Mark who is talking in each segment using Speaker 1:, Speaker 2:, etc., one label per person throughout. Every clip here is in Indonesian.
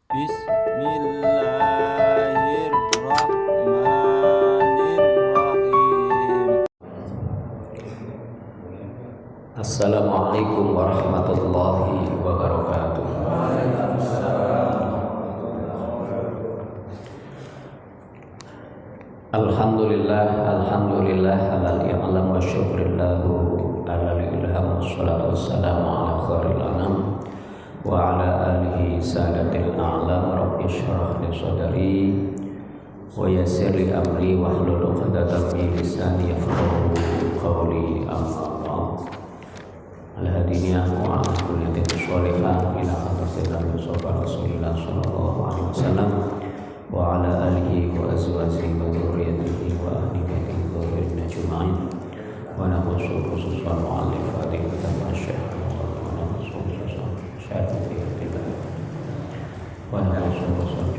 Speaker 1: Bismillahirrahmanirrahim.
Speaker 2: Assalamualaikum warahmatullahi wabarakatuh. Alhamdulillah alal i'lam wa syukrillahu alal ilham wassalatu wassalamu ala khairil anam wa ala alihi sadatil a'lam. Rabbi shrah li sadri wa yassir li amri wahlul 'uqdatam min lisani yafqahu qawli. Amma ba'd. Al-hadiniyah wa al-kuliyatin sholihah ila hadratin Rasulullah sallallahu alaihi wasallam wa ala alihi wa azwajihi wa dzurriyyatihi wa ahli baitihi dzurriyyatna ajma'in wa naqussu khususan mu'allifati kitab Syekh wa naqussu khususan Syekh wa naqussu khususan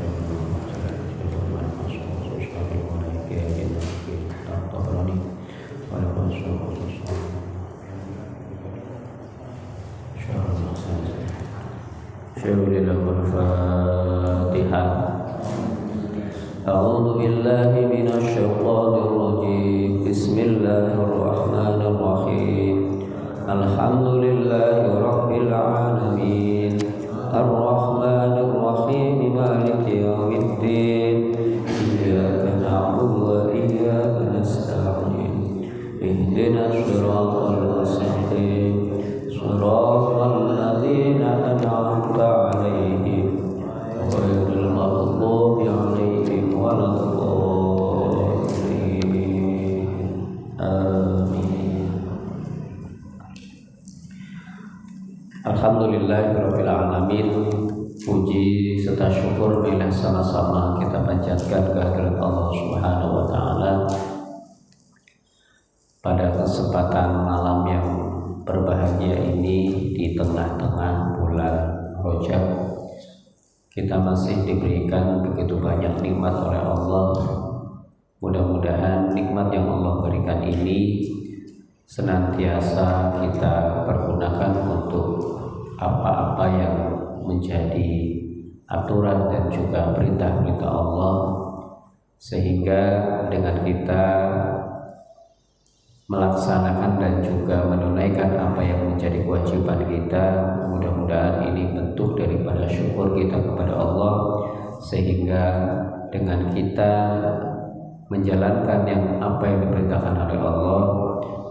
Speaker 2: Al-Fatihah. A'udzu billahi minasy syaithanir rajim. Bismillahirrahmanirrahim. Alhamdulillahi rabbil alamin. Ar-Rahmanir Rahim. Maliki yaumiddin. Iyyaka na'budu wa iyyaka nasta'in. Ihdinas siratal mustaqim. Shiratal ladzina an'amta 'alaihim ghairil maghdubi 'alaihim waladdallin. Amin. Alhamdulillahirabbil alamin. Puji serta syukur bila sama-sama kita panjatkan kehadirat Allah Subhanahu wa taala pada kesempatan malam yang berbahagia ini di tengah-tengah bulan Rajab. Kita masih diberikan begitu banyak nikmat oleh Allah. Mudah-mudahan nikmat yang Allah berikan ini senantiasa kita pergunakan untuk apa-apa yang menjadi aturan dan juga perintah-perintah Allah, sehingga dengan kita melaksanakan dan juga menunaikan apa yang menjadi kewajiban kita, mudah-mudahan ini bentuk daripada syukur kita kepada Allah, sehingga dengan kita menjalankan yang apa yang diperintahkan oleh Allah,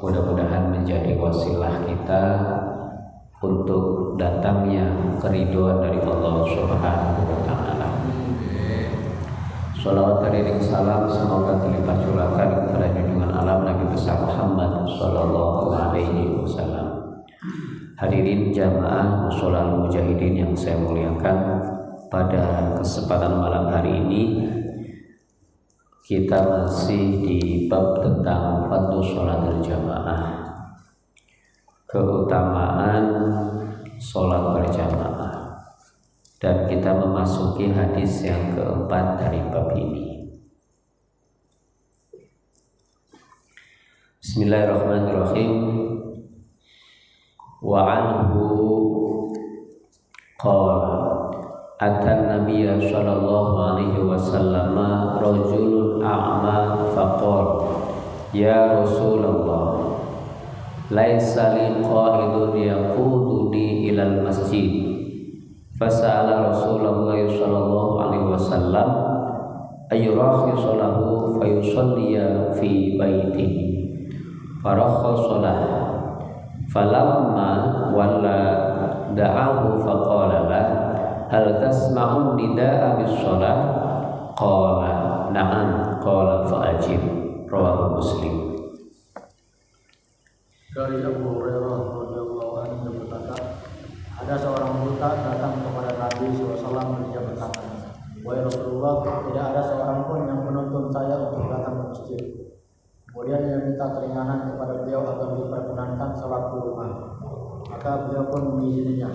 Speaker 2: mudah-mudahan menjadi wasilah kita untuk datangnya keridhaan dari Allah Subhanahu wa taala. Salawat dan salam semoga terlimpah curahkan kepada junjungan alam Nabi besar Muhammad sallallahu alaihi wasallam. Hadirin jamaah Musholal Mujahidin yang saya muliakan, pada kesempatan malam hari ini kita masih di bab tentang fadlu sholatul jamaah, keutamaan sholat berjamaah. Dan kita memasuki hadis yang keempat dari bab ini. Bismillahirrahmanirrahim. Wa anhu qala atan nabiyya sallallahu alaihi wasallam rajulun a'ma faqala ya Rasulullah laisa li qa'idun yaquduni ilal masjid. Fasa'ala Rasulullah sallallahu alaihi wasallam ayyurakhisa lahu fayusalliya fi baitihi. Farakhasa lahu. Falamma walla da'ahu faqala lahu hal tasma'u nida'a bis-shalah? Qala na'am. Qala fa'ajib. Rawahu Muslim.
Speaker 3: Dari Abu Hurairah radhiyallahu anhu berkata, ada seorang buta datang kepada Nabi SAW dan dia berkata, wahai Rasulullah, tidak ada seorang pun yang menuntun saya untuk datang ke masjid. Kemudian dia minta keringanan kepada beliau agar diperkenankan salat di rumah. Maka beliau pun mengizinkannya.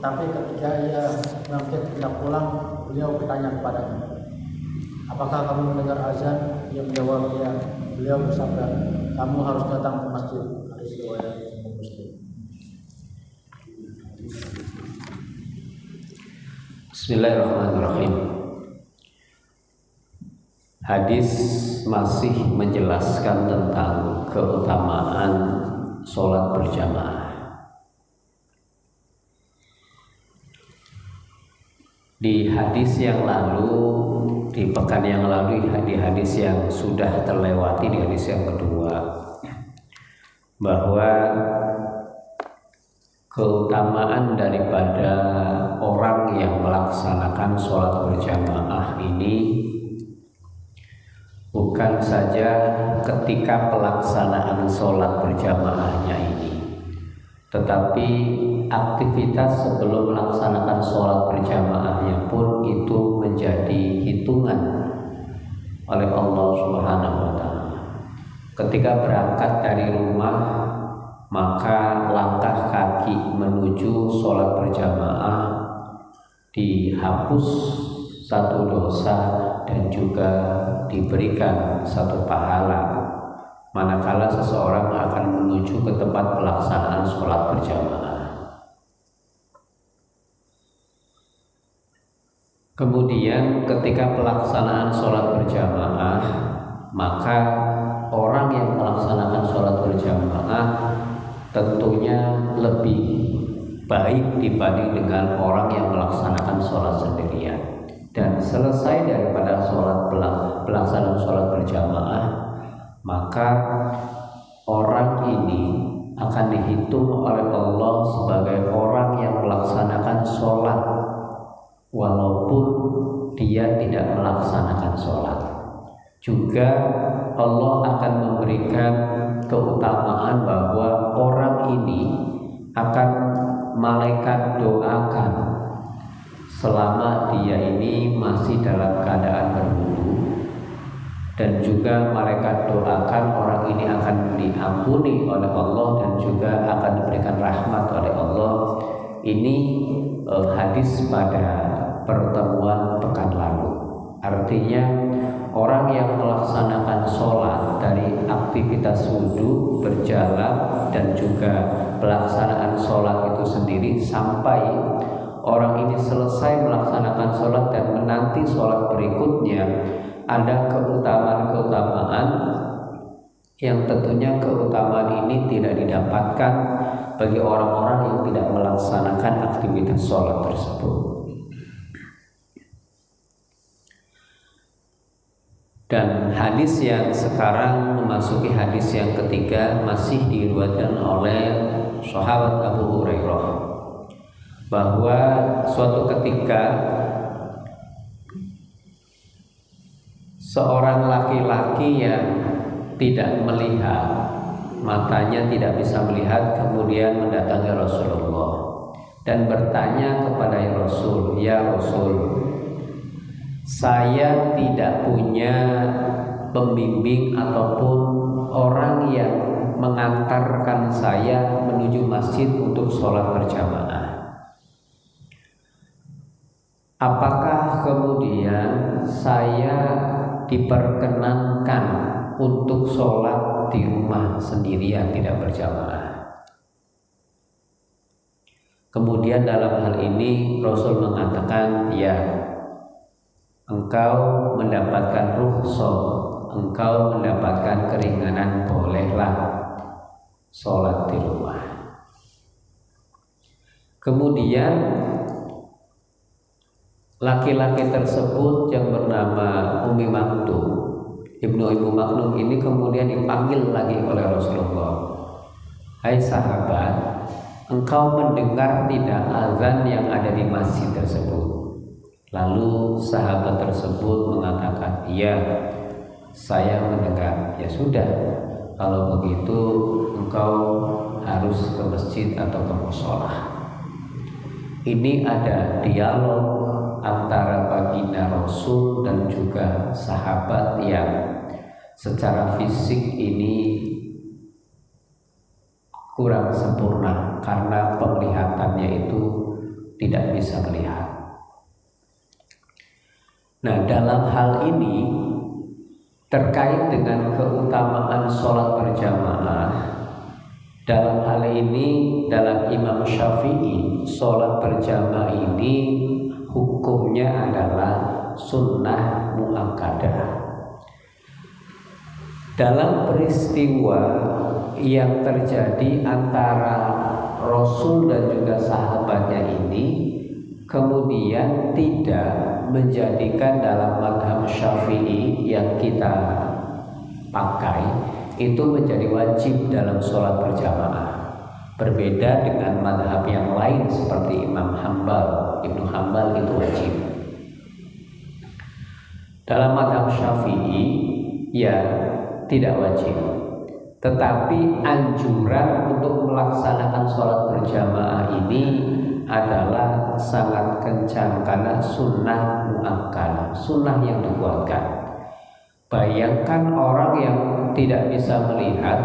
Speaker 3: Tapi ketika ia bangkit hendak pulang, beliau bertanya kepadanya, apakah kamu mendengar azan? Ia menjawab, ya. Beliau bersabda, kamu harus datang ke masjid. Hadis riwayat Muslim.
Speaker 2: Bismillahirrahmanirrahim. Hadis masih menjelaskan tentang keutamaan sholat berjamaah. Di hadis yang lalu, di pekan yang lalu, di hadis yang sudah terlewati, di hadis yang kedua, bahwa keutamaan daripada orang yang melaksanakan sholat berjamaah ini bukan saja ketika pelaksanaan sholat berjamaahnya ini, tetapi aktivitas sebelum melaksanakan sholat berjamaahnya pun itu menjadi hitungan oleh Allah Subhanahu wa Ta'ala. Ketika berangkat dari rumah, maka langkah kaki menuju sholat berjamaah dihapus satu dosa dan juga diberikan satu pahala manakala seseorang akan menuju ke tempat pelaksanaan sholat berjamaah. Kemudian ketika pelaksanaan sholat berjamaah, maka orang yang melaksanakan sholat berjamaah tentunya lebih baik dibanding dengan orang yang melaksanakan sholat sendirian. Dan selesai daripada pelaksanaan sholat berjamaah, maka orang ini akan dihitung oleh Allah sebagai orang yang melaksanakan sholat walaupun dia tidak melaksanakan sholat. Juga Allah akan memberikan keutamaan bahwa orang ini akan malaikat doakan selama dia ini masih dalam keadaan berwudu, dan juga malaikat doakan orang ini akan diampuni oleh Allah dan juga akan diberikan rahmat oleh Allah. Ini hadis pada pertemuan pekan lalu. Artinya orang yang melaksanakan sholat dari aktivitas wudu, berjalan, dan juga pelaksanaan sholat itu sendiri sampai orang ini selesai melaksanakan sholat dan menanti sholat berikutnya, ada keutamaan-keutamaan yang tentunya keutamaan ini tidak didapatkan bagi orang-orang yang tidak melaksanakan aktivitas sholat tersebut. Dan hadis yang sekarang memasuki hadis yang ketiga masih diriwayatkan oleh sahabat Abu Hurairah, bahwa suatu ketika seorang laki-laki yang tidak melihat, matanya tidak bisa melihat, kemudian mendatangi Rasulullah dan bertanya kepada Rasul, "Ya Rasul, saya tidak punya pembimbing ataupun orang yang mengantarkan saya menuju masjid untuk sholat berjamaah. Apakah kemudian saya diperkenankan untuk sholat di rumah sendirian tidak berjamaah?" Kemudian dalam hal ini Rasul mengatakan, "Ya, engkau mendapatkan rukhsah, engkau mendapatkan keringanan, bolehlah sholat di rumah." Kemudian laki-laki tersebut yang bernama Ummi Maktum, Ibnu Maktum ini kemudian dipanggil lagi oleh Rasulullah. "Hai sahabat, engkau mendengar tidak azan yang ada di masjid tersebut?" Lalu sahabat tersebut mengatakan, "Iya, saya mendengar." "Ya sudah, kalau begitu engkau harus ke masjid atau ke mushola." Ini ada dialog antara baginda Rasul dan juga sahabat yang secara fisik ini kurang sempurna karena penglihatannya itu tidak bisa melihat. Nah, dalam hal ini terkait dengan keutamaan sholat berjamaah, dalam hal ini dalam Imam Syafi'i sholat berjamaah ini hukumnya adalah sunnah muakkadah. Dalam peristiwa yang terjadi antara Rasul dan juga sahabatnya ini, kemudian tidak menjadikan dalam mazhab Syafi'i yang kita pakai itu menjadi wajib dalam sholat berjamaah. Berbeda dengan mazhab yang lain seperti Imam Hambal, Ibnu Hambal itu wajib. Dalam mazhab Syafi'i ya tidak wajib, tetapi anjuran untuk melaksanakan sholat berjamaah ini adalah sangat kencang karena sunnah muakkadah, sunnah yang dikuatkan. Bayangkan orang yang tidak bisa melihat,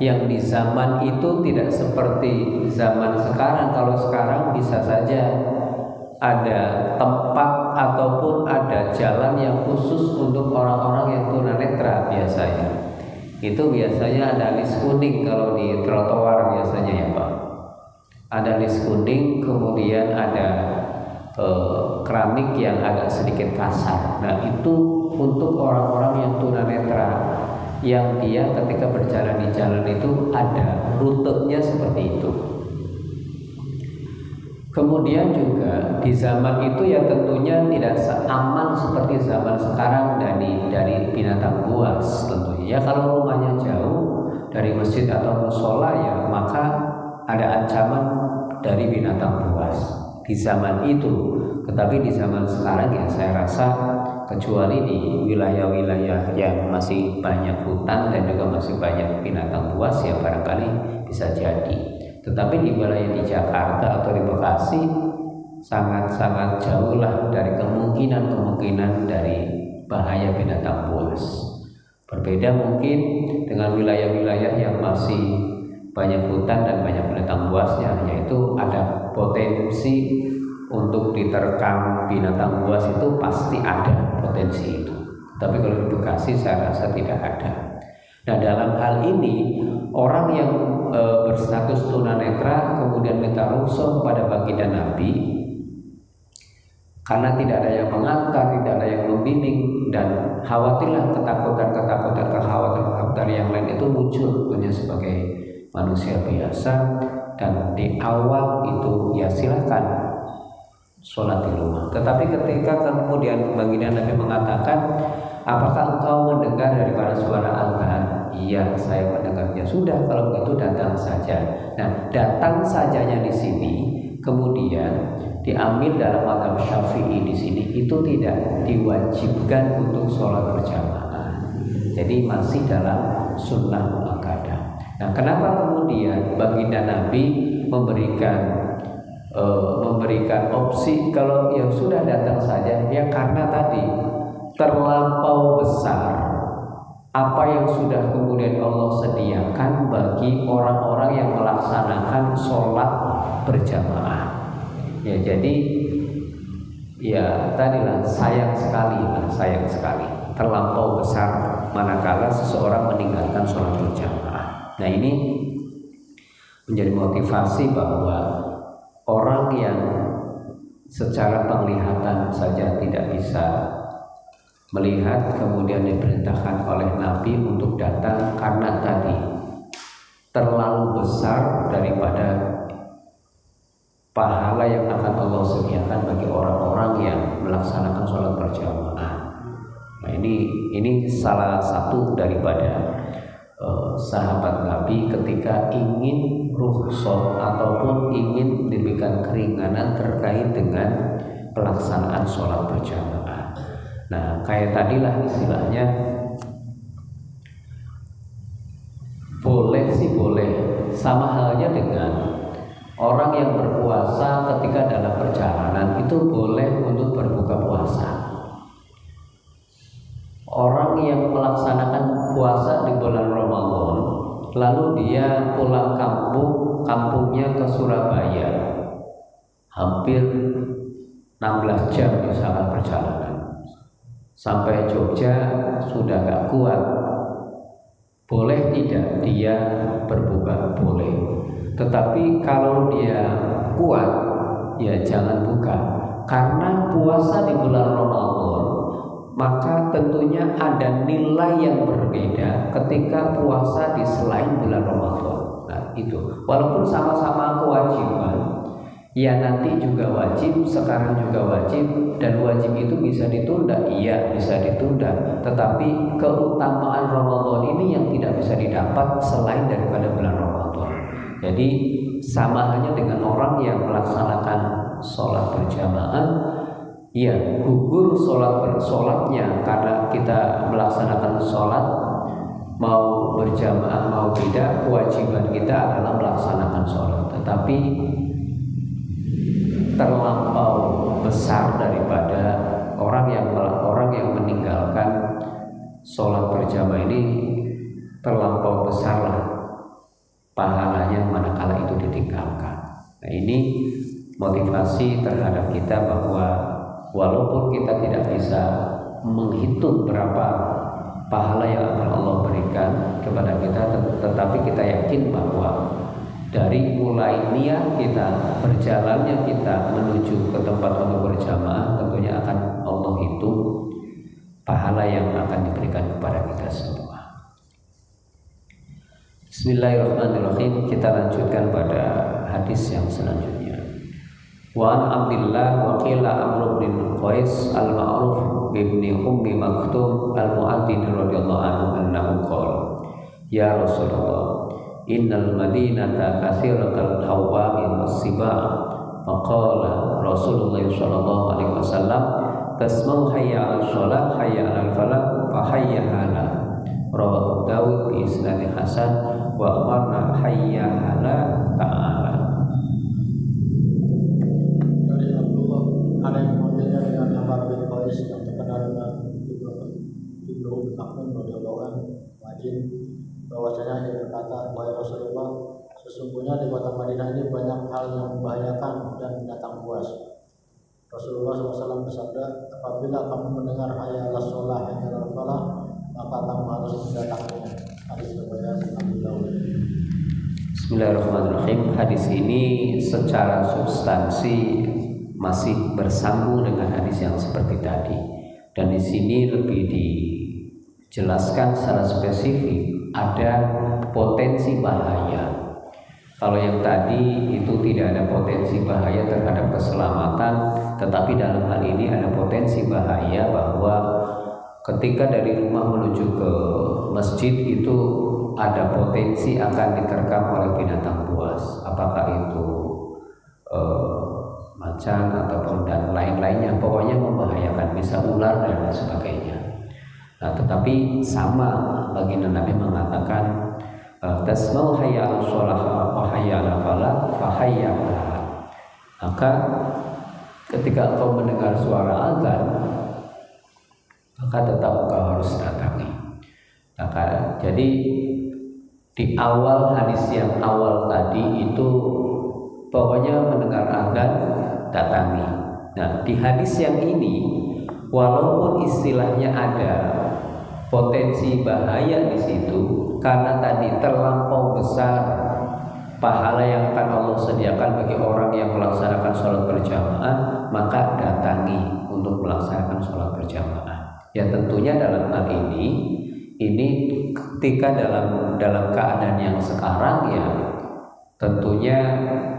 Speaker 2: yang di zaman itu tidak seperti zaman sekarang. Kalau sekarang bisa saja ada tempat ataupun ada jalan yang khusus untuk orang-orang yang tunanetra biasanya. Itu biasanya ada list kuning kalau di trotoar biasanya ya Pak. Ada list kuning, kemudian ada keramik yang agak sedikit kasar. Nah itu untuk orang-orang yang tunanetra, yang dia ketika berjalan di jalan itu ada rutenya seperti itu. Kemudian juga di zaman itu ya tentunya tidak seaman seperti zaman sekarang dari binatang buas tentunya. Ya kalau rumahnya jauh dari masjid atau musola ya maka ada ancaman dari binatang buas di zaman itu. Tetapi di zaman sekarang ya saya rasa kecuali di wilayah-wilayah yang masih banyak hutan dan juga masih banyak binatang buas ya barangkali bisa jadi. Tetapi di wilayah di Jakarta atau di Bekasi sangat-sangat jauh lah dari kemungkinan dari bahaya binatang buas. Berbeda mungkin dengan wilayah-wilayah yang masih banyak hutan dan banyak binatang buasnya, yaitu ada potensi untuk diterkam binatang buas itu pasti ada potensi itu. Tapi kalau di Bekasi saya rasa tidak ada. Nah dalam hal ini orang yang berstatus tunanetra kemudian minta rukhsah kepada baginda Nabi karena tidak ada yang mengantar, tidak ada yang membimbing, dan khawatirlah kekhawatiran yang lain itu muncul hanya sebagai manusia biasa. Dan di awal itu ya silakan sholat di rumah. Tetapi ketika kemudian baginda Nabi mengatakan, apakah engkau mendengar daripada suara azan? Iya, saya mendengarnya. Sudah, kalau begitu datang saja. Nah, datang sajanya di sini kemudian diambil dalam mazhab Syafi'i di sini itu tidak diwajibkan untuk sholat berjamaah. Jadi masih dalam sunnah muakkadah. Nah, kenapa kemudian baginda Nabi memberikan opsi kalau yang sudah datang saja? Ya karena tadi terlampau besar apa yang sudah kemudian Allah sediakan bagi orang-orang yang melaksanakan sholat berjamaah. Ya jadi ya tadilah sayang sekali terlampau besar manakala seseorang meninggalkan sholat berjamaah. Nah ini menjadi motivasi bahwa orang yang secara penglihatan saja tidak bisa melihat kemudian diperintahkan oleh Nabi untuk datang karena tadi terlalu besar daripada pahala yang akan Allah sediakan bagi orang-orang yang melaksanakan sholat berjamaah. Nah ini salah satu daripada sahabat Nabi ketika ingin rukhsah ataupun ingin diberikan keringanan terkait dengan pelaksanaan sholat berjamaah. Nah kayak tadilah istilahnya boleh sih boleh, sama halnya dengan orang yang berpuasa ketika dalam perjalanan itu boleh untuk berbuka puasa. Orang yang melaksanakan puasa di bulan Ramadan lalu dia pulang kampungnya ke Surabaya, hampir 16 jam misalkan perjalanan sampai Jogja sudah gak kuat, boleh tidak dia berbuka? Boleh. Tetapi kalau dia kuat ya jangan buka, karena puasa di bulan Ramadan, maka tentunya ada nilai yang berbeda ketika puasa di selain bulan Ramadan. Nah, itu walaupun sama-sama kewajiban, ya nanti juga wajib, sekarang juga wajib, dan wajib itu bisa ditunda, iya bisa ditunda, tetapi keutamaan Ramadan ini yang tidak bisa didapat selain daripada bulan Ramadan. Jadi sama hanya dengan orang yang melaksanakan sholat berjamaah, ya gugur sholatnya karena kita melaksanakan sholat mau berjamaah mau tidak, kewajiban kita adalah melaksanakan sholat, tetapi terlampau besar daripada orang yang meninggalkan sholat berjamaah ini, terlampau besarlah pahalanya manakala itu ditinggalkan. Nah, ini motivasi terhadap kita bahwa walaupun kita tidak bisa menghitung berapa pahala yang akan Allah berikan kepada kita, tetapi kita yakin bahwa dari mulai niat kita, berjalannya kita menuju ke tempat untuk berjamaah, tentunya akan Allah hitung pahala yang akan diberikan kepada kita semua. Bismillahirrahmanirrahim. Kita lanjutkan pada hadis yang selanjutnya. Wa an Abdillah wa qila Amr bin Qais al-Ma'ruf bin Ummi Maktum al-Mu'adzin radhiyallahu anhu annahu qala ya Rasulullah innal madinata katsiratul hawami was-siba' faqala Rasulullah sallallahu alaihi wasallam tasma'u hayya 'alal shalah hayya 'alal falah fa hayya 'ala rawahu Dawud bi isnad hasan wa amarna hayya 'ala ta'ala.
Speaker 3: Dari Abdullah ada yang mengambilnya dengan Amr bin Qais yang terkenal dengan Ibnu Maktum radhiyallahu anhu wajib bahwasanya dia berkata, wahai Rasulullah, sesungguhnya di kota Madinah ini banyak hal yang membahayakan dan binatang buas. Rasulullah SAW bersabda, apabila kamu mendengar hayya 'alas shalah hayya 'alal falah, maka kamu harus mendatanginya. Hadis riwayat Abu Dawud.
Speaker 2: Bismillahirrahmanirrahim. Hadis ini secara substansi masih bersambung dengan hadis yang seperti tadi, dan di sini lebih dijelaskan secara spesifik ada potensi bahaya. Kalau yang tadi itu tidak ada potensi bahaya terhadap keselamatan, tetapi dalam hal ini ada potensi bahaya bahwa ketika dari rumah menuju ke masjid itu ada potensi akan diterkam oleh binatang buas, apakah itu macan ataupun dan lain-lainnya, pokoknya membahayakan, bisa ular dan sebagainya. Nah, tetapi sama baginda Nabi mengatakan tasma'u hayya 'alal shalah wa hayya 'alal falah fa hayya 'ala. Maka ketika engkau mendengar suara azan, maka tetap engkau harus datangi. Maka jadi di awal hadis yang awal tadi itu pokoknya mendengar azan datangi. Nah, di hadis yang ini walaupun istilahnya ada potensi bahaya di situ, karena tadi terlampau besar pahala yang akan Allah sediakan bagi orang yang melaksanakan sholat berjamaah, maka datangi untuk melaksanakan sholat berjamaah. Ya tentunya dalam hal ini ketika dalam keadaan yang sekarang, ya tentunya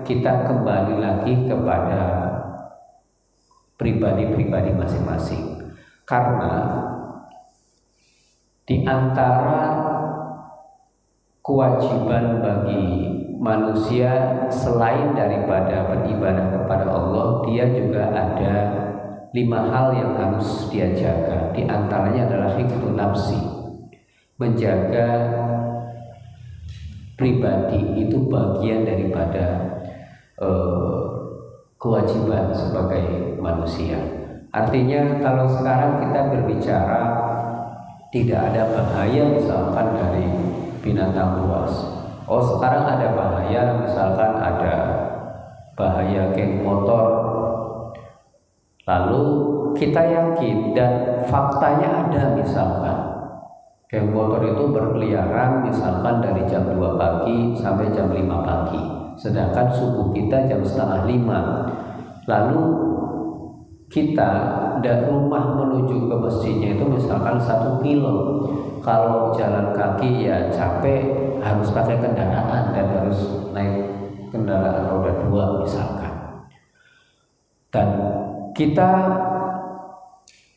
Speaker 2: kita kembali lagi kepada pribadi-pribadi masing-masing, karena di antara kewajiban bagi manusia selain daripada beribadah kepada Allah, dia juga ada 5 hal yang harus dia jaga. Di antaranya adalah hifdzun nafsi, menjaga pribadi itu bagian daripada kewajiban sebagai manusia. Artinya kalau sekarang kita berbicara tidak ada bahaya misalkan dari binatang buas. Oh, sekarang ada bahaya, misalkan ada bahaya geng motor. Lalu kita yakin dan faktanya ada, misalkan geng motor itu berkeliaran misalkan dari jam 2 pagi sampai jam 5 pagi. Sedangkan subuh kita jam 4:30. Lalu kita dari rumah menuju ke masjidnya itu misalkan 1 kilo, kalau jalan kaki ya capek, harus pakai kendaraan dan harus naik kendaraan roda 2 misalkan. Dan kita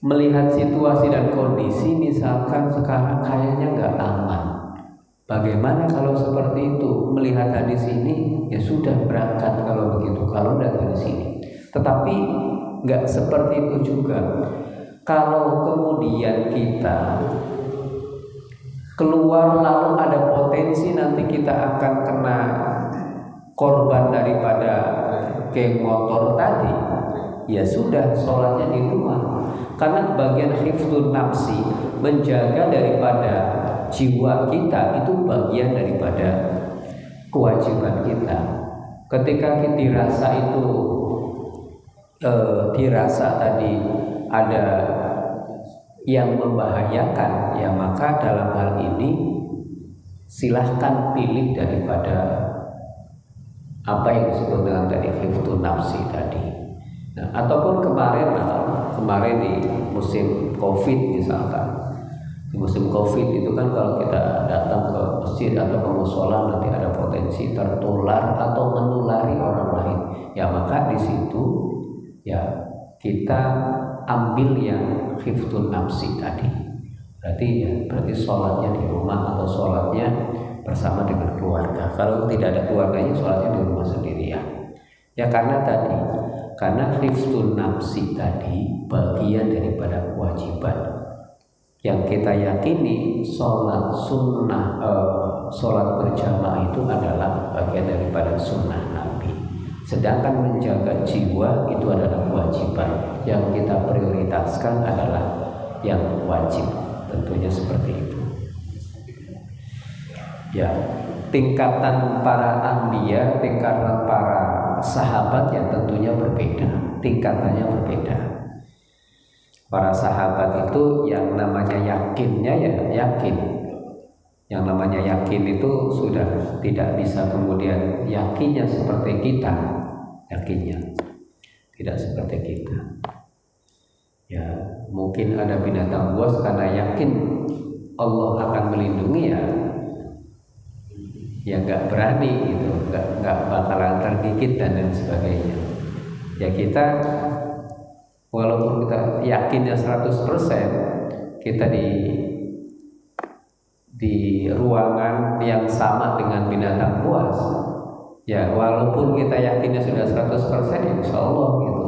Speaker 2: melihat situasi dan kondisi misalkan sekarang kayaknya nggak aman. Bagaimana kalau seperti itu? Melihat hadis ini ya sudah berangkat kalau begitu, kalau nggak dari sini. Tetapi nggak seperti itu juga. Kalau kemudian kita keluar lalu ada potensi nanti kita akan kena korban daripada geng motor tadi, ya sudah sholatnya di rumah. Karena bagian hifdzun nafsi, menjaga daripada jiwa kita, itu bagian daripada kewajiban kita. Ketika kita dirasa itu dirasa tadi ada yang membahayakan, ya maka dalam hal ini silahkan pilih daripada apa yang disebut dengan tadi hifdzun nafsi tadi. Nah, ataupun kemarin di musim Covid misalkan, di musim Covid itu kan kalau kita datang ke masjid atau ke mushola nanti ada potensi tertular atau menulari orang lain, ya maka di situ ya kita ambil yang hifdzun nafsi tadi. Berarti sholatnya di rumah atau sholatnya bersama dengan keluarga. Kalau tidak ada keluarganya, sholatnya di rumah sendirian. Ya karena hifdzun nafsi tadi bagian daripada kewajiban. Yang kita yakini sholat sunnah, sholat berjamaah itu adalah bagian daripada sunnah Nabi. Sedangkan menjaga jiwa itu adalah kewajiban. Yang kita prioritaskan adalah yang wajib. Tentunya seperti itu. Ya, tingkatan para anbiya, tingkatan para sahabat yang tentunya berbeda, tingkatannya berbeda. Para sahabat itu yang namanya yakinnya ya yakin. Yang namanya yakin itu sudah tidak bisa kemudian yakinnya seperti kita, yakinnya tidak seperti kita. Ya, mungkin ada binatang buas karena yakin Allah akan melindungi ya nggak berani gitu, nggak bakalan tergigit dan lain sebagainya. Ya kita walaupun kita yakinnya 100%, kita di ruangan yang sama dengan binatang buas, ya walaupun kita yakinnya sudah 100%, insya Allah gitu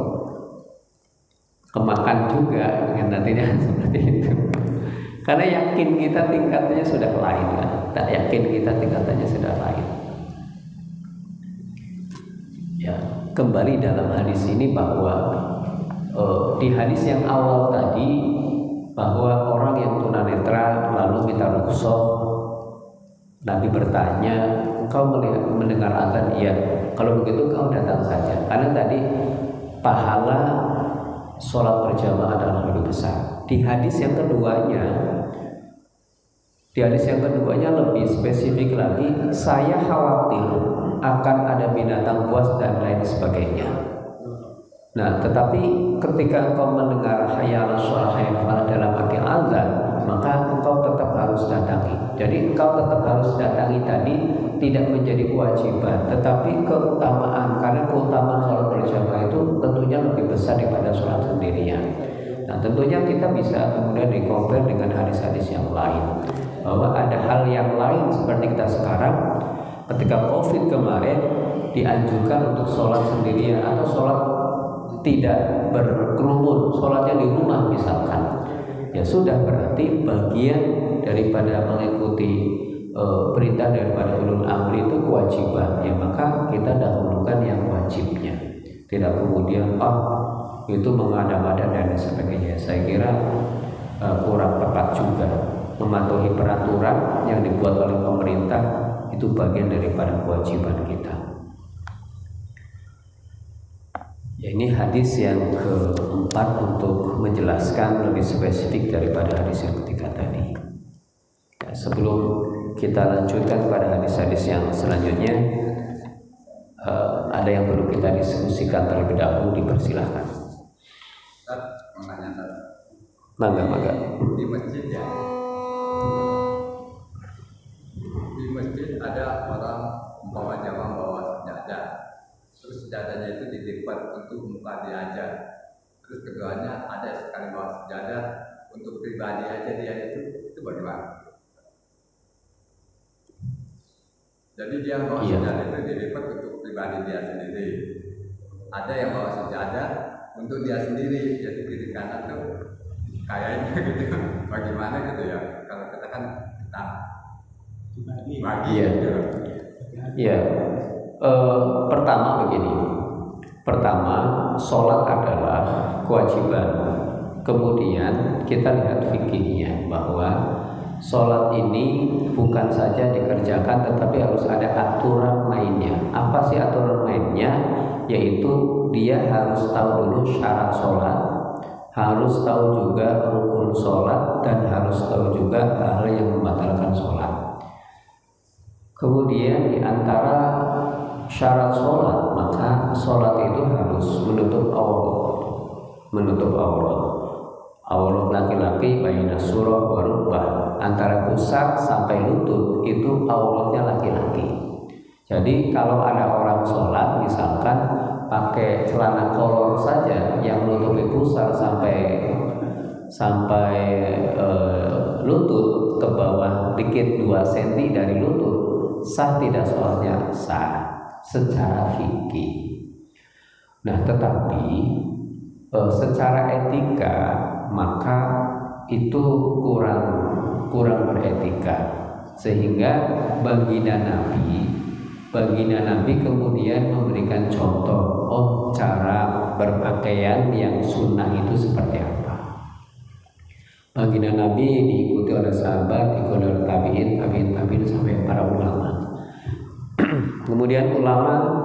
Speaker 2: kemakan juga dengan nantinya seperti itu. Karena yakin kita tingkatannya sudah lain kan, tak yakin kita tingkatannya sudah lain. Ya kembali dalam hadis ini bahwa di hadis yang awal tadi bahwa orang yang tunanetra lalu minta rukhsah, Nabi bertanya, engkau mendengar azan? Iya. Kalau begitu kau datang saja. Karena tadi pahala sholat berjamaah adalah lebih besar. Di hadis yang keduanya lebih spesifik lagi, saya khawatir akan ada binatang buas dan lain sebagainya. Nah, tetapi ketika engkau mendengar hayya 'alas shalah, hayya 'alal falah dalam arti azan, maka engkau tetap harus datangi. Jadi engkau tetap harus datangi tadi tidak menjadi kewajiban, tetapi keutamaan, karena keutamaan sholat berjamaah itu tentunya lebih besar daripada sholat sendirian. Nah, tentunya kita bisa kemudian di-compare dengan hadis-hadis yang lain, bahwa ada hal yang lain seperti kita sekarang ketika Covid kemarin dianjurkan untuk sholat sendirian atau sholat tidak berkerumun, sholatnya di rumah misalkan. Ya sudah, berarti bagian daripada mengikuti perintah daripada ulul amri itu kewajiban, ya maka kita dahulukan yang wajibnya, tidak kemudian itu mengada-ngada dan sebagainya. Saya kira kurang tepat juga. Mematuhi peraturan yang dibuat oleh pemerintah itu bagian daripada kewajiban kita. Ya, ini hadis yang keempat untuk menjelaskan lebih spesifik daripada hadis yang ketiga tadi. Ya, sebelum kita lanjutkan pada hadis-hadis yang selanjutnya, ada yang perlu kita diskusikan terlebih dahulu, dipersilahkan.
Speaker 4: menanya
Speaker 2: Mangga.
Speaker 4: di masjid ya. Di masjid ada orang membawa jamaah bawa sejadah. Terus sejadahnya itu dilipat untuk muka dia aja. Terus keduanya ada sekali bawa sejadah untuk pribadi aja dia itu bagaimana? Jadi dia bawa sejadah itu dilipat untuk pribadi dia sendiri. Ada yang bawa sejadah untuk dia sendiri, jadi kiri kanan tuh kayaknya gitu. Bagaimana gitu ya? Kalau kita kan kita bagi gitu.
Speaker 2: Iya. Pertama begini. Pertama, sholat adalah kewajiban. Kemudian kita lihat fikihnya bahwa sholat ini bukan saja dikerjakan tetapi harus ada aturan mainnya. Apa sih aturan mainnya? Yaitu dia harus tahu dulu syarat sholat, harus tahu juga rukun sholat, dan harus tahu juga hal yang membatalkan sholat. Kemudian di antara syarat sholat, maka sholat itu harus menutup aurat. Aurat laki-laki baina surah wa rukbah, antara pusar sampai lutut itu auratnya laki-laki. Jadi kalau ada orang sholat misalkan pakai celana kolor saja yang menutupi pusar sampai lutut ke bawah dikit 2 cm dari lutut, sah tidak sholatnya? Sah secara fikih. Nah, tetapi secara etika maka itu kurang beretika, sehingga baginda Nabi kemudian memberikan contoh cara berpakaian yang sunnah itu seperti apa. Baginda Nabi diikuti oleh sahabat, diikuti oleh tabiin sampai para ulama. Kemudian ulama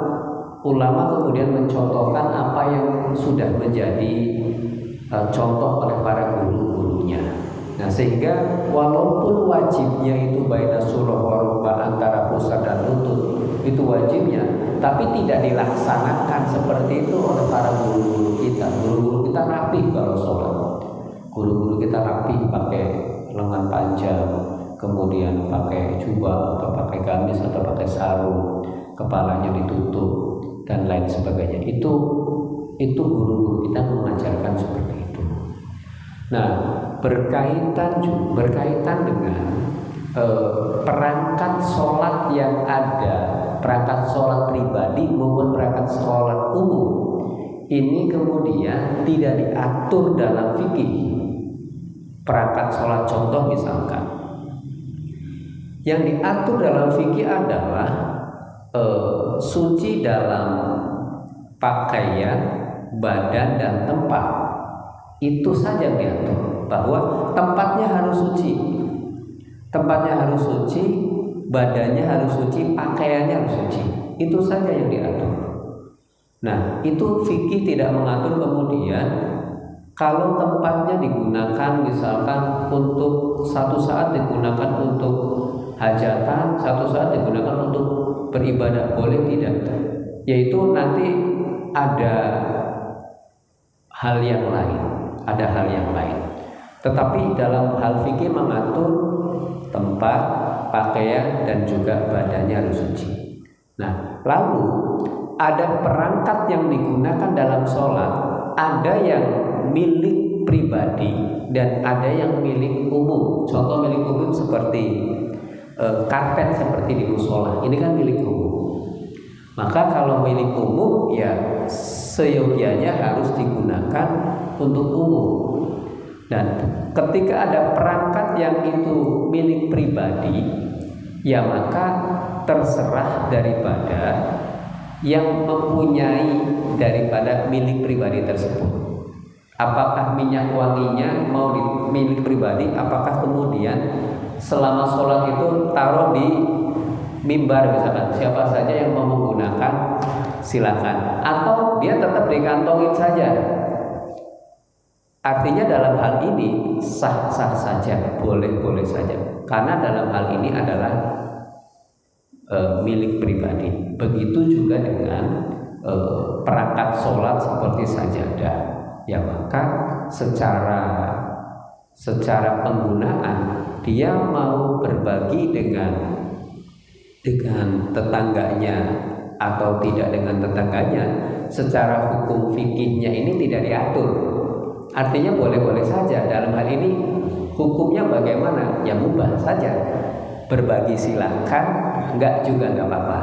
Speaker 2: kemudian mencontohkan apa yang sudah menjadi contoh oleh para guru-gurunya. Nah, sehingga walaupun wajibnya itu baina surah wa rukbah, antara pusar dan lutut itu wajibnya, tapi tidak dilaksanakan seperti itu oleh para guru-guru kita. Guru-guru kita rapi kalau sholat. Guru-guru kita rapi pakai lengan panjang, kemudian pakai jubah atau pakai gamis atau pakai sarung, kepalanya ditutup dan lain sebagainya. Itu guru-guru kita mengajarkan seperti itu. Nah, berkaitan dengan perangkat sholat yang ada, perangkat sholat pribadi maupun perangkat sholat umum, ini kemudian tidak diatur dalam fikih. Perangkat sholat contoh misalkan, yang diatur dalam fikih adalah suci dalam pakaian, badan, dan tempat. Itu saja yang diatur, bahwa tempatnya harus suci, badannya harus suci, pakaiannya harus suci. Itu saja yang diatur. Nah, itu fikih tidak mengatur kemudian kalau tempatnya digunakan misalkan untuk satu saat digunakan untuk hajatan, satu saat digunakan untuk beribadah, boleh tidak? Yaitu nanti ada hal yang lain. Tetapi dalam hal fikih mengatur tempat, pakaian, dan juga badannya harus suci. Nah, lalu ada perangkat yang digunakan dalam sholat, ada yang milik pribadi dan ada yang milik umum. Contoh milik umum seperti karpet seperti di musola, ini kan milik umum. Maka kalau milik umum ya seyogianya harus digunakan untuk umum. Dan ketika ada perangkat yang itu milik pribadi, ya maka terserah daripada yang mempunyai daripada milik pribadi tersebut. Apakah minyak wanginya mau milik pribadi, apakah kemudian selama sholat itu taruh di mimbar misalkan, siapa saja yang mau menggunakan silakan, atau dia tetap dikantongin saja. Artinya dalam hal ini sah-sah saja, boleh-boleh saja, karena dalam hal ini adalah milik pribadi. Begitu juga dengan perangkat sholat seperti sajadah, ya maka secara penggunaan dia mau berbagi dengan tetangganya atau tidak dengan tetangganya, secara hukum fikihnya ini tidak diatur. Artinya boleh-boleh saja. Dalam hal ini hukumnya bagaimana? Ya mubah saja. Berbagi silakan, enggak juga enggak apa-apa.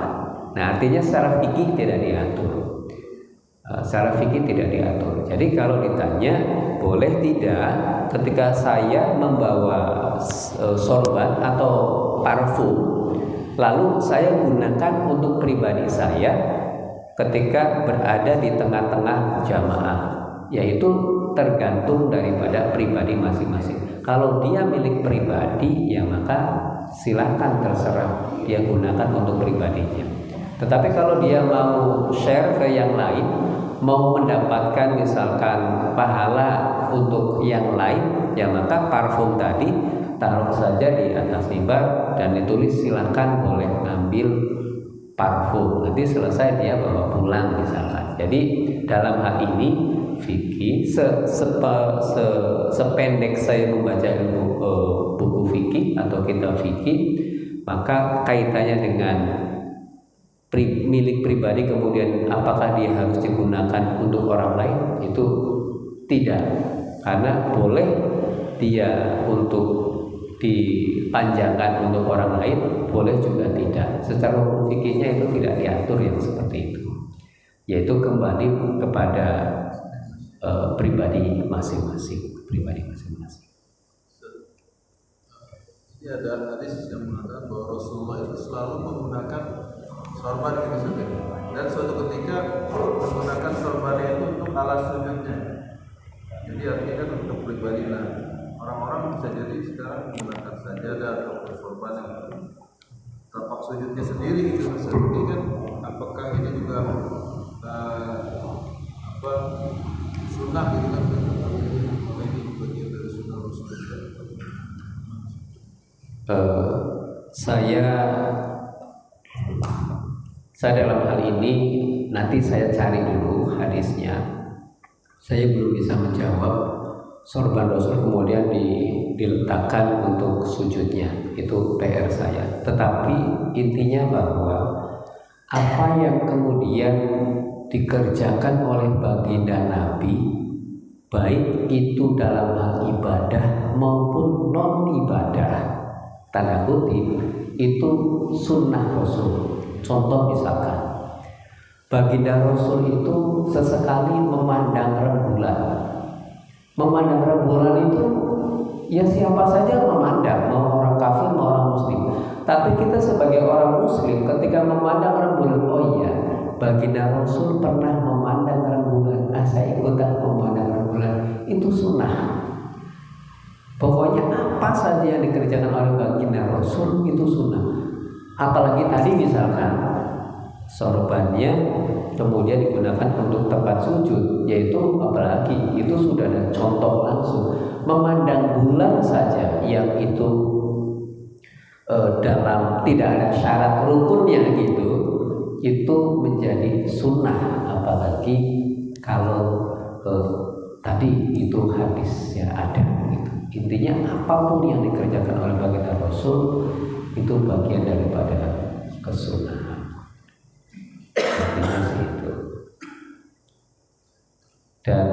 Speaker 2: Nah, artinya secara fikih tidak diatur. Secara fikih tidak diatur. Jadi kalau ditanya boleh tidak ketika saya membawa sorban atau parfum, lalu saya gunakan untuk pribadi saya ketika berada di tengah-tengah jamaah, yaitu tergantung daripada pribadi masing-masing. Kalau dia milik pribadi, ya maka silakan terserah dia gunakan untuk pribadinya. Tetapi kalau dia mau share ke yang lain, mau mendapatkan misalkan pahala untuk yang lain, ya maka parfum tadi taruh saja di atas mimbar dan ditulis silakan boleh ngambil parfum. Nanti selesai dia bawa pulang misalkan. Jadi dalam hal ini fikih sependek saya membaca ilmu buku fikih atau kitab fikih, maka kaitannya dengan milik pribadi kemudian apakah dia harus digunakan untuk orang lain, itu tidak, karena boleh dia untuk dipanjangkan untuk orang lain, boleh juga tidak. Secara hukum fikihnya itu tidak diatur yang seperti itu, yaitu kembali kepada pribadi masing-masing.
Speaker 1: Ya, ada hadis yang mengatakan bahwa Rasulullah itu selalu menggunakan sorban itu saja, dan suatu ketika menggunakan sorban itu untuk alas sujudnya. Jadi artinya kan untuk pribadi. Nah, orang-orang bisa jadi sekarang menggunakan sajadah atau sorban yang tapak sujudnya sendiri gitu. Jadi kan apakah ini juga sunnah gitu kan? Ini bagian dari sunnah Rasulullah.
Speaker 2: Saya dalam hal ini nanti saya cari dulu hadisnya. Saya belum bisa menjawab sorban Rasul kemudian diletakkan untuk sujudnya, itu PR saya. Tetapi intinya bahwa apa yang kemudian dikerjakan oleh baginda Nabi, baik itu dalam hal ibadah maupun non ibadah, tanda kutip, itu sunnah Rasul. Contoh misalkan baginda Rasul itu sesekali memandang rembulan. Memandang rembulan itu ya siapa saja memandang, mau orang kafir mau orang muslim. Tapi kita sebagai orang muslim ketika memandang rembulan, oh iya, baginda Rasul pernah memandang rembulan, saya ikutan memandang rembulan, itu sunnah. Pokoknya apa saja yang dikerjakan oleh baginda Rasul itu sunnah. Apalagi tadi misalkan sorbannya kemudian digunakan untuk tempat sujud, yaitu apalagi itu sudah ada contoh langsung. Memandang bulan saja yang itu dalam tidak ada syarat rukunnya gitu, itu menjadi sunnah. Apalagi kalau tadi itu hadisnya ada gitu. Intinya apapun yang dikerjakan oleh baginda Rasul itu bagian daripada kesunahan. Artinya itu. Dan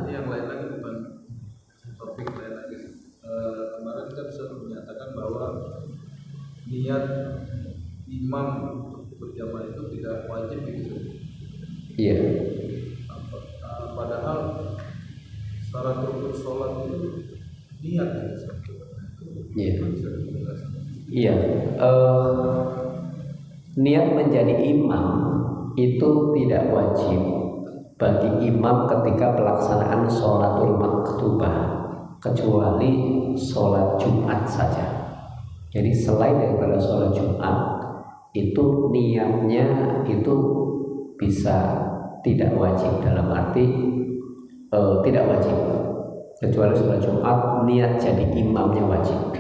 Speaker 1: yang lain lagi bukan topik lain lagi. Kemarin kita bisa menyatakan bahwa niat imam untuk berjamaah itu tidak wajib gitu.
Speaker 2: Iya.
Speaker 1: Padahal syarat rukun sholat itu niat gitu.
Speaker 2: Iya. Iya. Niat menjadi imam itu tidak wajib bagi imam ketika pelaksanaan sholatul maktubah, kecuali sholat Jumat saja. Jadi selain daripada sholat Jumat itu niatnya itu bisa tidak wajib, dalam arti tidak wajib, kecuali sholat Jumat niat jadi imamnya wajib.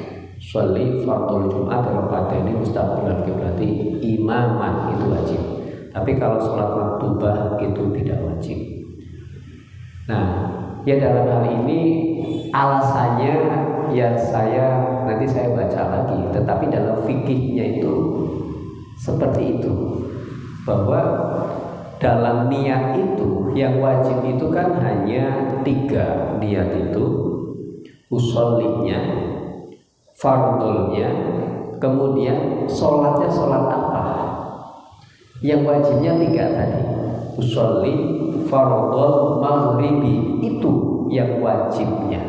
Speaker 2: Sholli fardhu Jumat raka'ataini mustaqbilan qiblati imaman itu wajib. Tapi kalau sholat maktubah itu tidak wajib. Nah, Ya dalam hal ini alasannya ya nanti saya baca lagi, tetapi dalam fikihnya itu seperti itu, bahwa dalam niat itu yang wajib itu kan hanya 3 niat itu, usollinya, fardulnya, kemudian sholatnya sholat apa. Yang wajibnya 3 tadi, usolli, fardul, maghribi, itu yang wajibnya.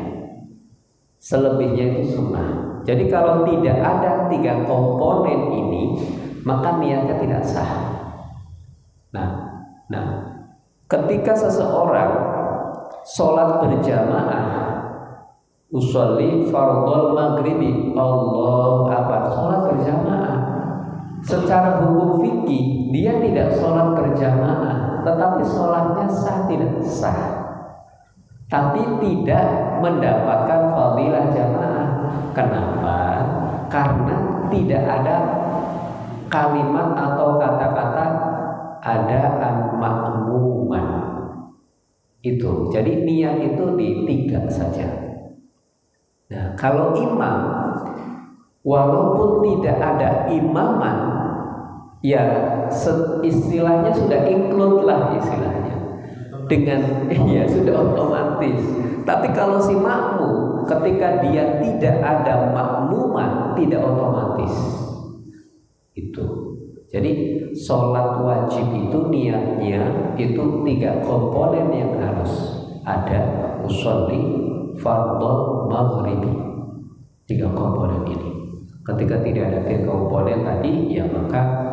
Speaker 2: Selebihnya itu sunnah. Jadi kalau tidak ada 3 komponen ini, maka niatnya tidak sah. Nah, ketika seseorang sholat berjamaah, usolli fardul maghribi, Allahu akbar, sholat berjamaah, secara hukum fikih dia tidak sholat berjamaah, tetapi sholatnya sah tidak sah, tapi tidak mendapatkan fadilah jamaah. Kenapa? Karena tidak ada kalimat atau kata-kata ada al-ma'muman itu. Jadi niat itu di 3 saja. Nah, kalau imam, walaupun tidak ada imaman, ya istilahnya sudah include lah istilahnya dengan ya sudah otomatis. Tapi kalau si makmum, ketika dia tidak ada makmuman, tidak otomatis itu. Jadi sholat wajib itu niatnya itu 3 komponen yang harus ada, usolli, fardhu, maghribi, 3 komponen ini. Ketika tidak ada 3 komponen tadi, ya maka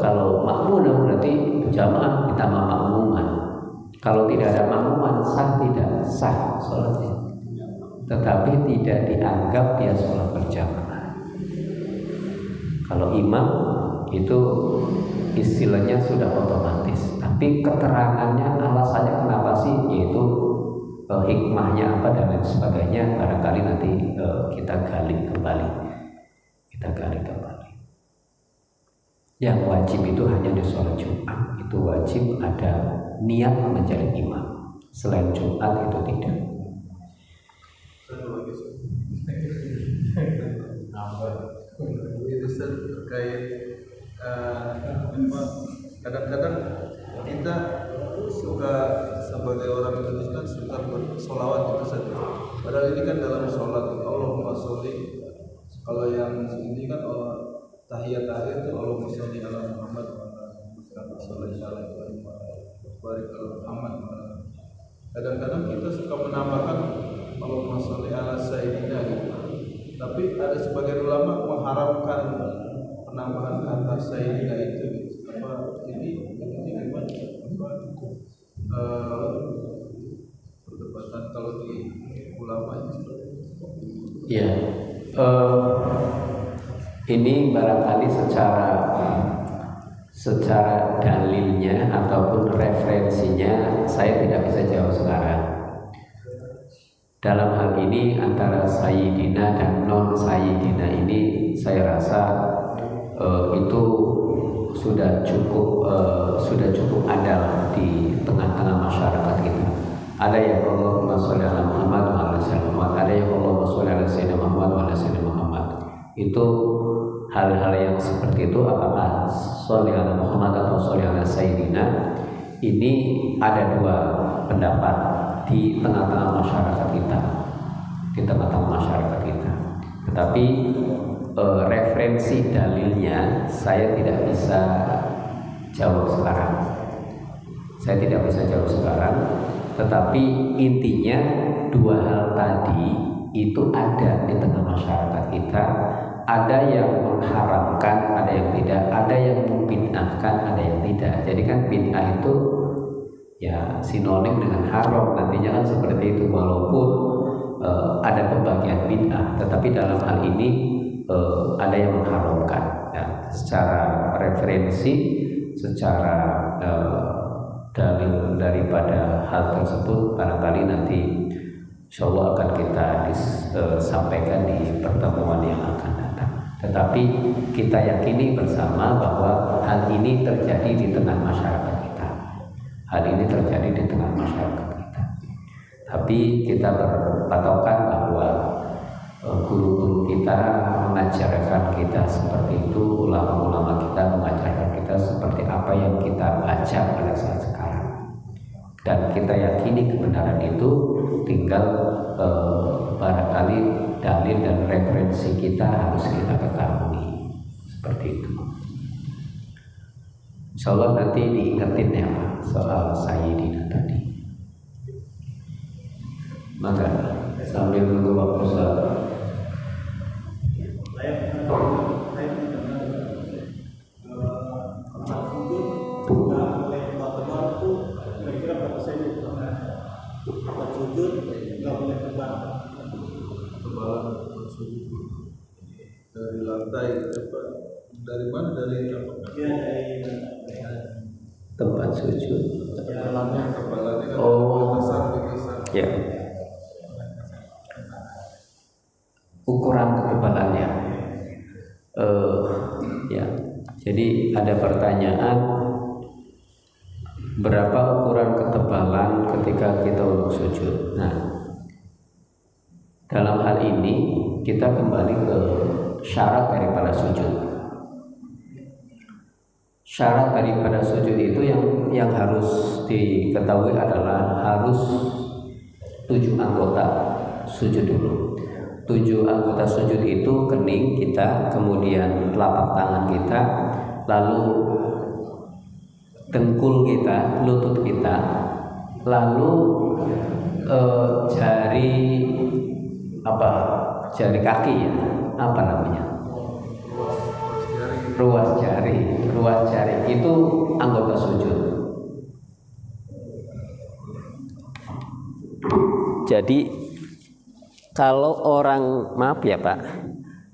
Speaker 2: kalau makmum berarti jamaah ditambah makmuman. Kalau tidak ada makmuman, sah tidak sah sholatnya, tetapi tidak dianggap dia sholat berjamaah. Kalau imam itu istilahnya sudah otomatis, tapi keterangannya, alasannya kenapa sih, yaitu hikmahnya apa dan lain sebagainya, barangkali nanti kita gali kembali. Yang wajib itu hanya di sholat Jumat, itu wajib ada niat menjadi imam. Selain Jumat itu tidak.
Speaker 1: Itu terkait kadang-kadang kita suka sebagai orang Indonesia kan suka bersolawat itu saja. Padahal ini kan dalam sholat Allahumma sholli. Kalau yang ini kan tahiyat itu Allahumma sholli ala Muhammad wa ala sholli ala Muhammad. Kadang-kadang kita suka menambahkan Allahumma sholli ala sayyidina gitu. Tapi ada sebagian ulama mengharamkan penambahan kata sayyidina itu. Apa ini gimana? Perdebatan kalau di ulama itu.
Speaker 2: Ya, ini barangkali secara dalilnya ataupun referensinya saya tidak bisa jawab sekarang. Dalam hal ini antara sayyidina dan non sayyidina ini saya rasa itu sudah cukup ada di tengah-tengah masyarakat kita. Ada yang Allahumma sholli ala Muhammad wa ala sayyidina Muhammad, ada yang Allahumma sholli ala sayyidina Muhammad wa ala sayyidina Muhammad. Itu hal-hal yang seperti itu, apakah sholli ala Muhammad atau sholli ala sayyidina, ini ada 2 pendapat di tengah-tengah masyarakat kita. Tetapi referensi dalilnya saya tidak bisa jawab sekarang. Tetapi intinya 2 hal tadi itu ada di tengah masyarakat kita. Ada yang mengharamkan, ada yang tidak, ada yang membid'ahkan, ada yang tidak. Jadi kan bid'ah itu ya sinonim dengan haram nantinya kan seperti itu, walaupun ada pembagian bid'ah, tetapi dalam hal ini ada yang mengharamkan ya, secara referensi, secara dalil daripada hal tersebut barangkali nanti insyaallah akan kita sampaikan di pertemuan yang akan datang. Tetapi kita yakini bersama bahwa hal ini terjadi di tengah masyarakat kita. Tapi kita berpatokan bahwa guru-guru kita mengajarkan kita seperti itu, ulama-ulama kita mengajarkan kita seperti apa yang kita baca pada saat sekarang, dan kita yakini kebenaran itu, tinggal barangkali dalil dan referensi kita harus kita ketahui seperti itu. Insyaallah nanti diingetin ya Pak soal Sayyidina tadi. Maka sambil menunggu waktu sholat.
Speaker 1: Dari lantai dari mana, dari apa?
Speaker 2: Tempat sujud.
Speaker 1: Kebalannya kan besar.
Speaker 2: Ya. Ukuran ketebalannya. Ya. Jadi ada pertanyaan, berapa ukuran ketebalan ketika kita untuk sujud? Nah, dalam hal ini kita kembali ke syarat daripada sujud. Syarat daripada sujud itu yang harus diketahui adalah harus 7 anggota sujud dulu. 7 anggota sujud itu kening kita, kemudian telapak tangan kita, lalu dengkul kita, lutut kita, lalu jari kaki ya, apa namanya? Ruas jari itu anggota sujud. Jadi kalau orang, maaf ya Pak,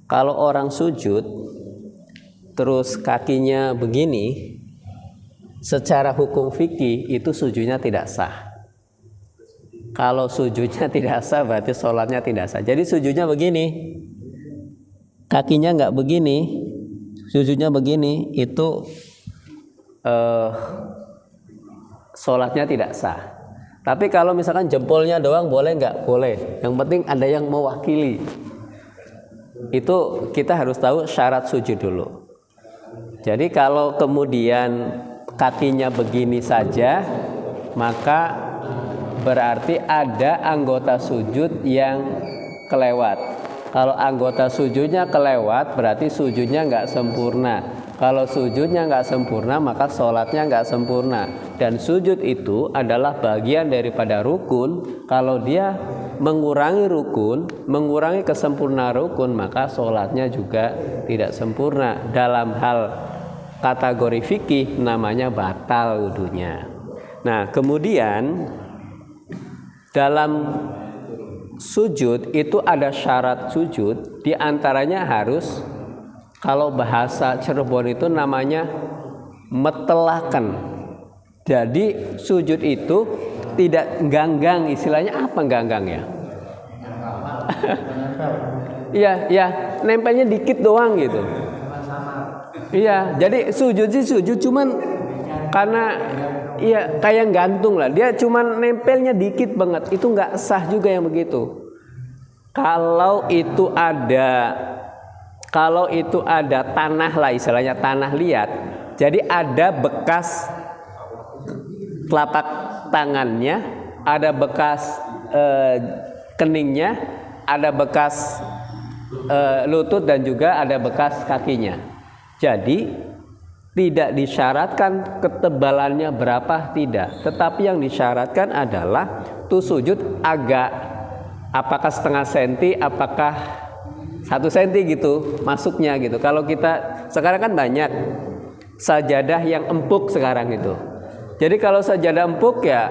Speaker 2: kalau orang sujud terus kakinya begini, secara hukum fikih itu sujudnya tidak sah. Kalau sujudnya tidak sah berarti sholatnya tidak sah. Jadi sujudnya begini, kakinya nggak begini, sujudnya begini, itu sholatnya tidak sah. Tapi kalau misalkan jempolnya doang boleh nggak? Boleh. Yang penting ada yang mewakili. Itu kita harus tahu syarat sujud dulu. Jadi kalau kemudian kakinya begini saja, maka berarti ada anggota sujud yang kelewat. Kalau anggota sujudnya kelewat, berarti sujudnya nggak sempurna. Kalau sujudnya nggak sempurna, maka sholatnya nggak sempurna. Dan sujud itu adalah bagian daripada rukun. Kalau dia mengurangi rukun, mengurangi kesempurnaan rukun, maka sholatnya juga tidak sempurna. Dalam hal kategori fikih namanya batal wudunya. Nah, kemudian dalam sujud itu ada syarat sujud, di antaranya harus, kalau bahasa Cirebon itu namanya metelakan. Jadi sujud itu tidak ganggang, istilahnya apa ganggang ya? Iya, nempelnya dikit doang gitu. Iya, jadi sujud sih sujud, cuman karena iya kayak gantung lah, dia cuman nempelnya dikit banget, itu nggak sah juga yang begitu. Kalau itu ada tanah lah, istilahnya tanah liat, jadi ada bekas telapak tangannya, ada bekas keningnya, ada bekas lutut, dan juga ada bekas kakinya. Jadi tidak disyaratkan ketebalannya berapa, tidak. Tetapi yang disyaratkan adalah tuh sujud agak, apakah setengah senti, apakah 1 senti gitu masuknya gitu. Kalau kita sekarang kan banyak sajadah yang empuk sekarang itu. Jadi kalau sajadah empuk ya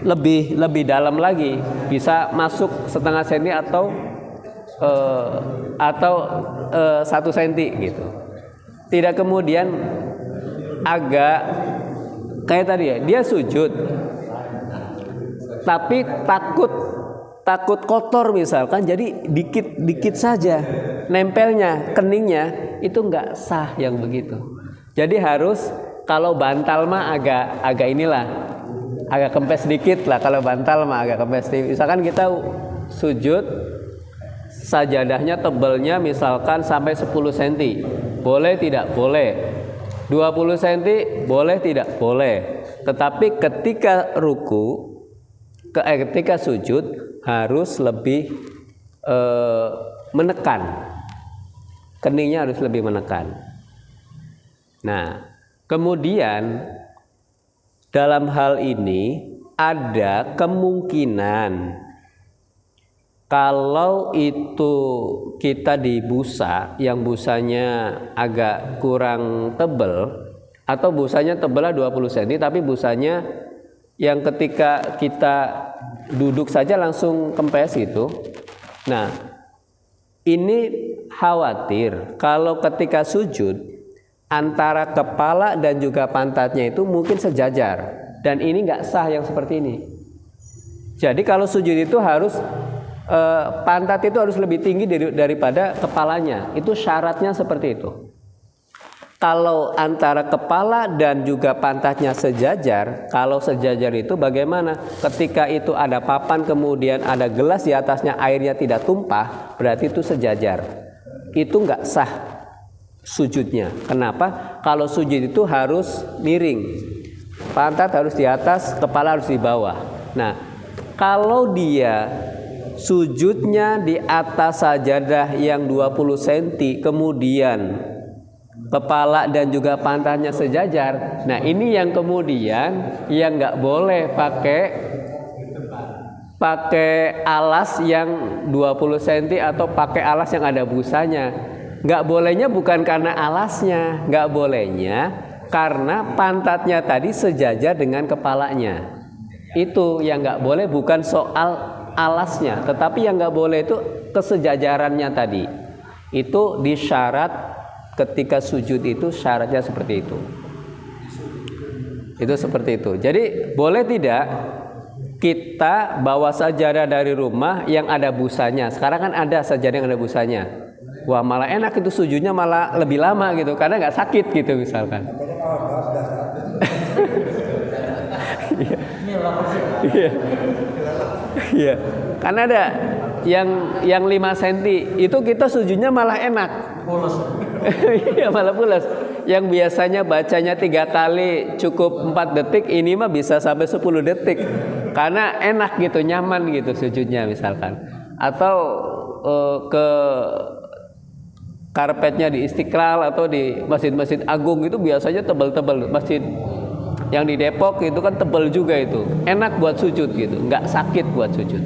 Speaker 2: lebih dalam lagi, bisa masuk setengah senti atau 1 senti gitu. Tidak kemudian agak kayak tadi ya, dia sujud tapi takut kotor misalkan, jadi dikit saja nempelnya keningnya, itu nggak sah yang begitu. Jadi harus, kalau bantal mah agak inilah, agak kempes dikit lah, kalau bantal mah agak kempes dikit. Misalkan kita sujud, sajadahnya tebalnya misalkan sampai 10 cm, boleh tidak? Boleh. 20 cm, boleh tidak? Boleh. Tetapi ketika ruku, ketika sujud harus lebih menekan, keningnya harus lebih menekan. Nah, kemudian dalam hal ini ada kemungkinan kalau itu kita di busa yang busanya agak kurang tebal, atau busanya tebalnya 20 cm tapi busanya yang ketika kita duduk saja langsung kempes gitu. Nah, ini khawatir kalau ketika sujud antara kepala dan juga pantatnya itu mungkin sejajar, dan ini nggak sah yang seperti ini. Jadi kalau sujud itu harus pantat itu harus lebih tinggi daripada kepalanya. Itu syaratnya seperti itu. Kalau antara kepala dan juga pantatnya sejajar, kalau sejajar itu bagaimana? Ketika itu ada papan kemudian ada gelas di atasnya, airnya tidak tumpah, berarti itu sejajar. Itu nggak sah sujudnya. Kenapa? Kalau sujud itu harus miring. Pantat harus di atas, kepala harus di bawah. Nah, kalau dia sujudnya di atas sajadah yang 20 cm kemudian kepala dan juga pantatnya sejajar, nah ini yang kemudian yang nggak boleh pakai alas yang 20 cm atau pakai alas yang ada busanya. Nggak bolehnya bukan karena alasnya, nggak bolehnya karena pantatnya tadi sejajar dengan kepalanya. Itu yang nggak boleh, bukan soal alasnya, tetapi yang nggak boleh itu kesejajarannya tadi. Itu disyarat ketika sujud, itu syaratnya seperti itu. Itu seperti itu. Jadi boleh tidak kita bawa sajadah dari rumah yang ada busanya? Sekarang kan ada sajadah yang ada busanya. Wah, malah enak itu sujudnya, malah lebih lama gitu karena nggak sakit gitu misalkan. Iya, karena ada yang 5 cm itu kita sujudnya malah enak. Pulas. Iya, malah pulas. Yang biasanya bacanya 3 kali cukup 4 detik, ini mah bisa sampai 10 detik. Karena enak gitu, nyaman gitu sujudnya misalkan. Atau ke karpetnya di Istiqlal atau di masjid-masjid agung itu biasanya tebal-tebal. Masjid yang di Depok itu kan tebal juga itu, enak buat sujud gitu, nggak sakit buat sujud.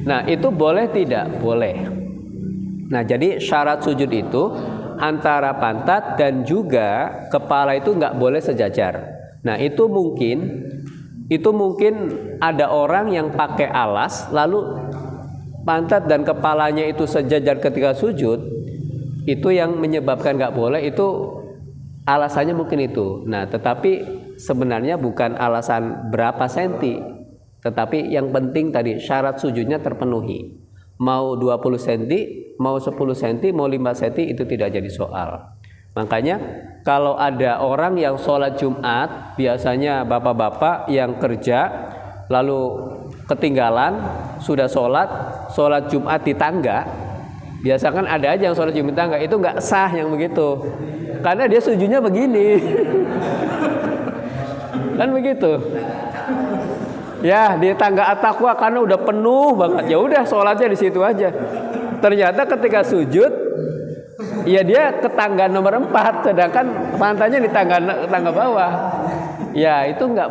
Speaker 2: Nah, itu boleh tidak? Boleh. Nah, jadi syarat sujud itu antara pantat dan juga kepala itu nggak boleh sejajar. Nah, itu mungkin ada orang yang pakai alas lalu pantat dan kepalanya itu sejajar ketika sujud, itu yang menyebabkan nggak boleh, itu alasannya mungkin itu. Nah, tetapi sebenarnya bukan alasan berapa senti, tetapi yang penting tadi syarat sujudnya terpenuhi. Mau 20 cm, mau 10 cm, mau 5 cm itu tidak jadi soal. Makanya kalau ada orang yang sholat Jumat, biasanya bapak-bapak yang kerja lalu ketinggalan, sudah sholat Jumat di tangga. Biasa kan ada aja yang sholat Jumat di tangga, itu nggak sah yang begitu. Karena dia sujudnya begini. Kan begitu. Ya, di tangga at-taqwa karena udah penuh banget. Ya udah sholatnya di situ aja. Ternyata ketika sujud, ya dia ke tangga nomor 4, sedangkan pantatnya di tangga bawah. Ya, itu nggak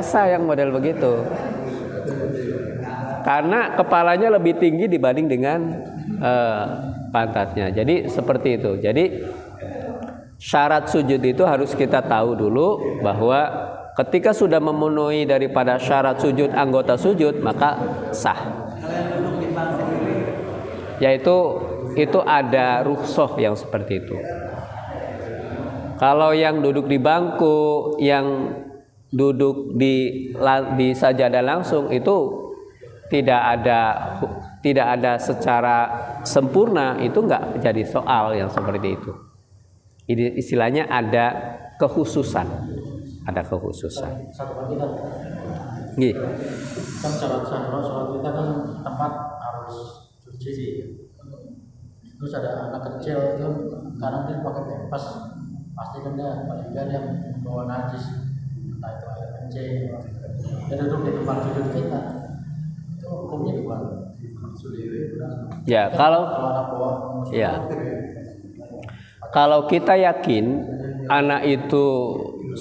Speaker 2: sah yang model begitu. Karena kepalanya lebih tinggi dibanding dengan pantatnya. Jadi seperti itu. Jadi syarat sujud itu harus kita tahu dulu, bahwa ketika sudah memenuhi daripada syarat sujud, anggota sujud, maka sah. Yaitu itu ada rukhsah yang seperti itu. Kalau yang duduk di bangku, yang duduk di sajadah langsung, itu tidak ada secara sempurna, itu nggak jadi soal yang seperti itu. Istilahnya ada kekhususan. Ada kekhususan. Nggih.
Speaker 3: Kan sholat kita kan tempat harus cuci sih. Terus ada anak kecil itu kadang dia pakai pempas, pasti kan dia paling enggak dia bawa najis, entah itu air kencing. Dia duduk di tempat sujud kita, itu hukumnya gimana?
Speaker 2: Ya, kalau kita yakin anak itu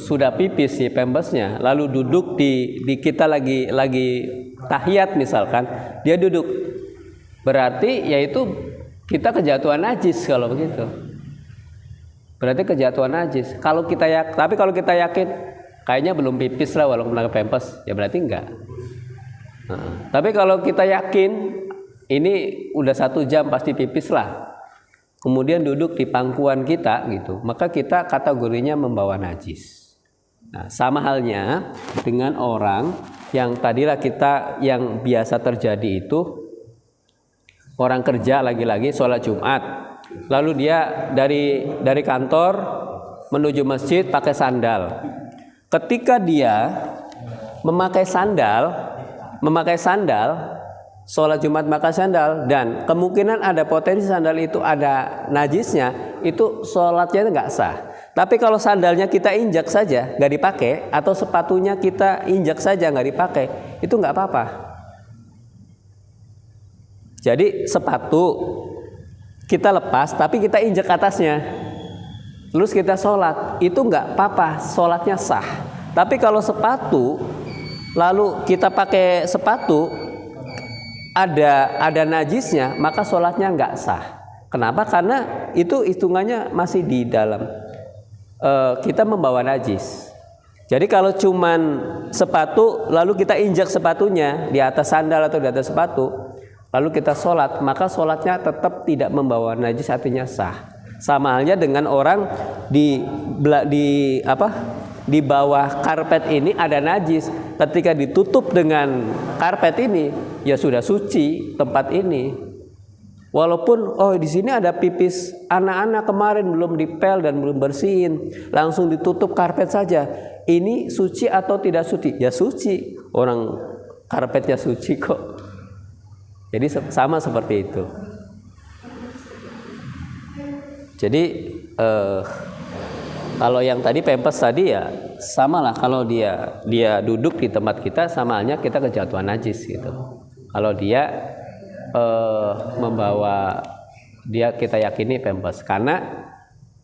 Speaker 2: sudah pipis nih pempesnya, lalu duduk di kita lagi tahiyat misalkan, dia duduk, berarti yaitu kita kejatuhan najis kalau begitu. Berarti kejatuhan najis. Tapi kalau kita yakin kayaknya belum pipis lah walaupun pakai pempes, ya berarti enggak. Tapi kalau kita yakin ini udah 1 jam pasti pipis lah, kemudian duduk di pangkuan kita gitu, maka kita kategorinya membawa najis. Nah, sama halnya dengan orang yang tadilah kita yang biasa terjadi itu, orang kerja lagi-lagi sholat Jumat, lalu dia dari kantor menuju masjid pakai sandal. Ketika dia memakai sandal sholat Jumat pakai sandal, dan kemungkinan ada potensi sandal itu ada najisnya, itu sholatnya nggak sah. Tapi kalau sandalnya kita injak saja nggak dipakai, atau sepatunya kita injak saja nggak dipakai, itu nggak apa-apa. Jadi sepatu kita lepas tapi kita injak atasnya, terus kita sholat, itu nggak apa-apa, sholatnya sah. Tapi kalau sepatu lalu kita pakai sepatu ada najisnya, maka sholatnya nggak sah. Kenapa? Karena itu hitungannya masih di dalam kita membawa najis. Jadi kalau cuman sepatu lalu kita injak sepatunya di atas sandal atau di atas sepatu, lalu kita sholat, maka sholatnya tetap tidak membawa najis, artinya sah. Sama halnya dengan orang di bawah karpet ini ada najis, ketika ditutup dengan karpet ini ya sudah suci tempat ini. Walaupun di sini ada pipis anak-anak kemarin belum dipel dan belum bersihin, langsung ditutup karpet saja. Ini suci atau tidak suci? Ya suci, orang karpetnya suci kok. Jadi sama seperti itu. Jadi kalau yang tadi pempes tadi ya samalah, kalau dia duduk di tempat kita, sama halnya kita kejatuhan najis gitu. Kalau dia membawa, kita yakini pempes, karena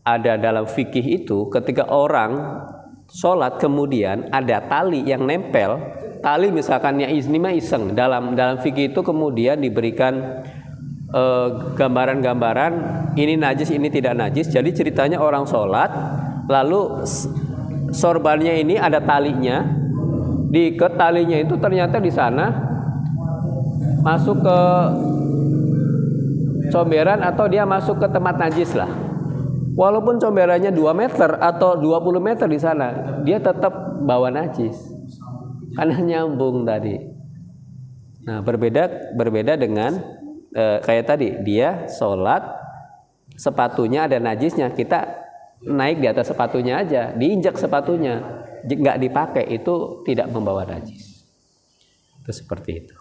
Speaker 2: ada dalam fikih itu ketika orang sholat kemudian ada tali yang nempel, tali misalkan ini mah iseng, dalam fikih itu kemudian diberikan gambaran-gambaran ini najis ini tidak najis. Jadi ceritanya orang sholat lalu sorbannya ini ada talinya, diikat talinya itu ternyata di sana masuk ke comberan atau dia masuk ke tempat najis lah. Walaupun comberannya 2 meter atau 20 meter di sana, dia tetap bawa najis karena nyambung tadi. Nah, berbeda dengan kayak tadi, dia sholat sepatunya ada najisnya, kita naik di atas sepatunya aja, diinjak sepatunya, nggak dipakai, itu tidak membawa najis. Itu seperti itu.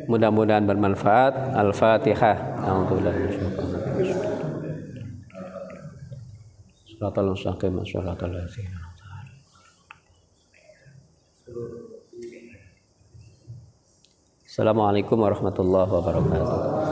Speaker 2: Mudah-mudahan bermanfaat. Al-Fatihah. Assalamualaikum warahmatullahi wabarakatuh.